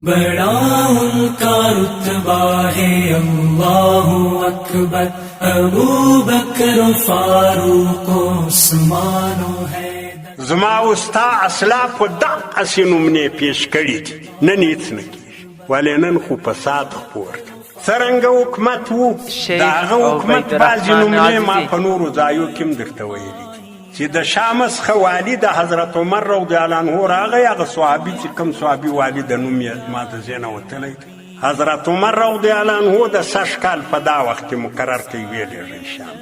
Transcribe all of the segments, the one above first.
बड़ा उनका रुतबा है अल्लाहु अकबर, अबू बकर फारूक उस्मानो है। زما وستا اسلاف دغسې نومنې پیش کړي دي، نن هېڅ نه کېږي، ولې نن خو فساد خپور دی. څرنګه حکومت و د هغه حکومت بعضې نومنې ما په نورو ځایو کې هم درته ویلي دي چې د شام څخه والي د حضرت عمر رضی الله عنه راغی. هغه صحابي چې کوم صحابي والي د نوم یې ما د ذهنه وتلی دی، حضرت عمر رضی الله عنه د 6 کال په دا وخت کې مقرر کړي ویلېږي شام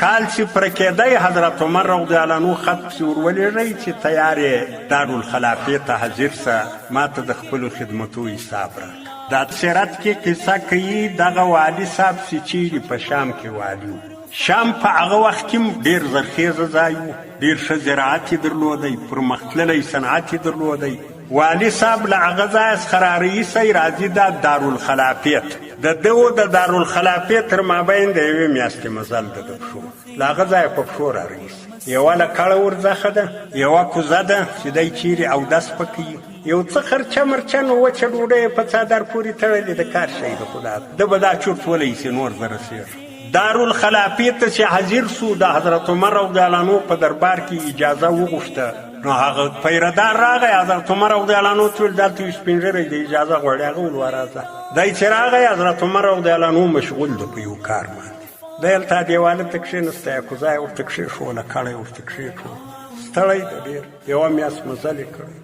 کال چې پر کېدی حضرت عمر رضی الله عنه خط پسې ورولېږئ چې تیار یې دارالخلافې ته حاضر سه، ما ته د خپلو خدمتو حساب راکړه. دا سیرت کې قصه کوي دغه والي صاحب چې چیرې په شام کې والي و. شام په هغه وخت کې ډېر زرخیزه ځای و، ډېر ښه زراعت یې درلودی، پرمختللی صنعت یې درلودی. والي صاحب له هغه ځایه څخه رارئیسی راځي دا دارالخلافې ته. د ده و د دارالخلافې تر مابین د یوې میاشتې مزل د ده پښو، له هغه ځایه په پښو رارئیسي. یوه لکړه ورځخه ده، یوه کوزه ده چې دی چیرې اودس پکوي، یو څه خرچه مرچه نو وچه ډوډۍ یې په څادر پورې تړلې د کار شی د خدا ده به دا چورت ولیسي نور زه رسېږم. دارالخلافې ته چې حاضر سو د حضرت عمر رضی الله عنه په دربار کې اجازه وغوښته، نو هغه پیردار راغی. حضرت عمر رضی الله عنه ته ویل دلته یو سپین ږیری د اجازه غواړي، هغه ویل ورځه. دی چې راغی حضرت عمر رضی الله عنه مشغول دی په یو کار باندې. دی هلته دیواله ته کښېنستی، کوزه یې ورته کښېښوله، کړی یې ورته کښېښوله، ستړی دی ډېر، یوه میاشت مزل یې کړی.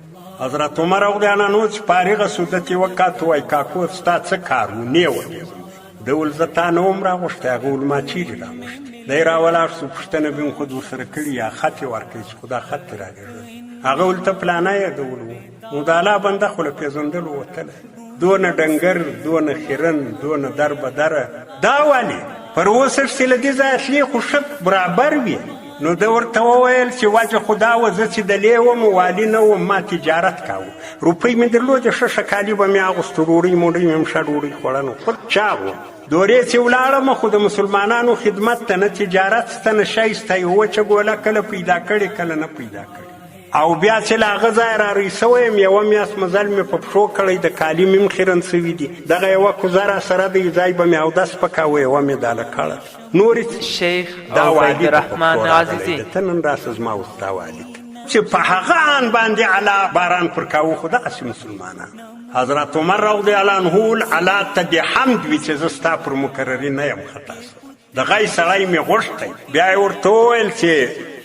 حضرت عمر رضی الله عنه چې فارغه سو ده ته یې وکاته، وایي کاکو ستا څه کار و؟ نه یې وپېژندی. ده ویل زه تا نه وم راغوښتی. هغه ویل ما چیرې راغوښتی؟ دی راولاړ سو، پوښتنه به مې خود ورسره کړي یا خط یې ورکړی چې خو دا خط دې رالېږلی. هغه ویل ته پلانه یې؟ ده ویل نو د الله بنده خو له پېژندلو وتلی، دونه ډنګر، دونه خیرن، دونه در بدره. دا ولې پر 62 له دې ځایه تلې خو ښه برابر وي. نو ده ورته وویل چې وجه خو دا وه زه چې دلې وم والي نه وم، ما تجارت کاوه، روپۍ مې درلودې، ښه ښه کالي به مې اغوستو، ډوډۍ موډۍ مې هم ښه ډوډۍ خوړنه، خود چاغ وم. دورې چې ولاړم خو د مسلمانانو خدمت ته نه تجارت ته نه شی سته، یو وچه ګوله کله پیدا کړې کله نه پیدا کړې. او بیا چې له هغه ځایه رارئیسوی یم، یوه میاشت مزل مې په پښو کړی، د کالي مې هم خیرن سوي دي. دغه یوه کوزه راسره دی، ځای به مې اودس پکاوه، یوه مې دا لکړه نورې شیخ دا والي عبدالرحمن عزیزي ته نن راسه زما وستا والي ته چې په هغه آن باندې علا باران پر کاوه. خو دغسې مسلمانان حضرت عمر رضی الله عنه علا ته دې حمد وي چې زه ستا پر مقرري نه یم خطا سوی. دغه سړی مې غوښتی، بیا یې ورته وویل چې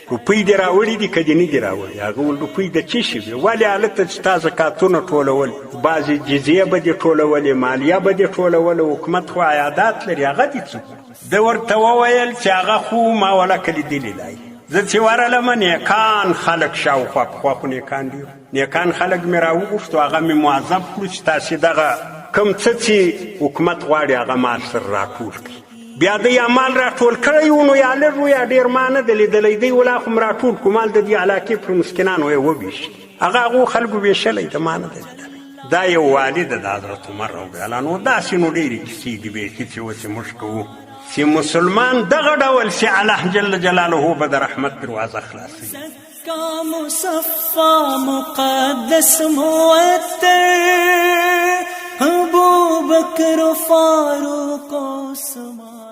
روپۍ دې راوړي دي که دې نه دي راوړي؟ هغه ویل روپۍ د څه شي وي؟ ولې هلته چې تا زکاتونه ټولول، بعضې جزیې به دې ټولولې، مالیه به دې ټولوله، حکومت خو عیادات لري، هغه دې څه؟ ده ورته وویل چې هغه خو ما ولکه لیدلې دی، زه چې ورغلم نیکان خلک شاوخوا، پخوا خو نیکان دي، نیکان خلک مې راوغوښتو، هغه مې معذب کړو چې تاسې دغه کوم څه چې حکومت غواړي هغه مال سره راټول کړي. بیا د یا مال راټول کړی و، نو یا لږ و یا ډېر ما نه دی لیدلی، دی ولا خو م راټول کړو، مال د دې علاقې پر مسکینانو یې وویشي، هغه هغو خلکو ویشلی ده، ما نه دی لیدلی. دا یو والي ده د حضرت عمر رضی الله عنه. داسې نو ډېرې کیسې دي بیخي چې اوس یې موږ کوو چې مسلمان دغه ډول چې الله جل جلاله به د رحمت دروازه خلاصوي. مصفى مقدس معطر، ابو بکر فاروق عثمان.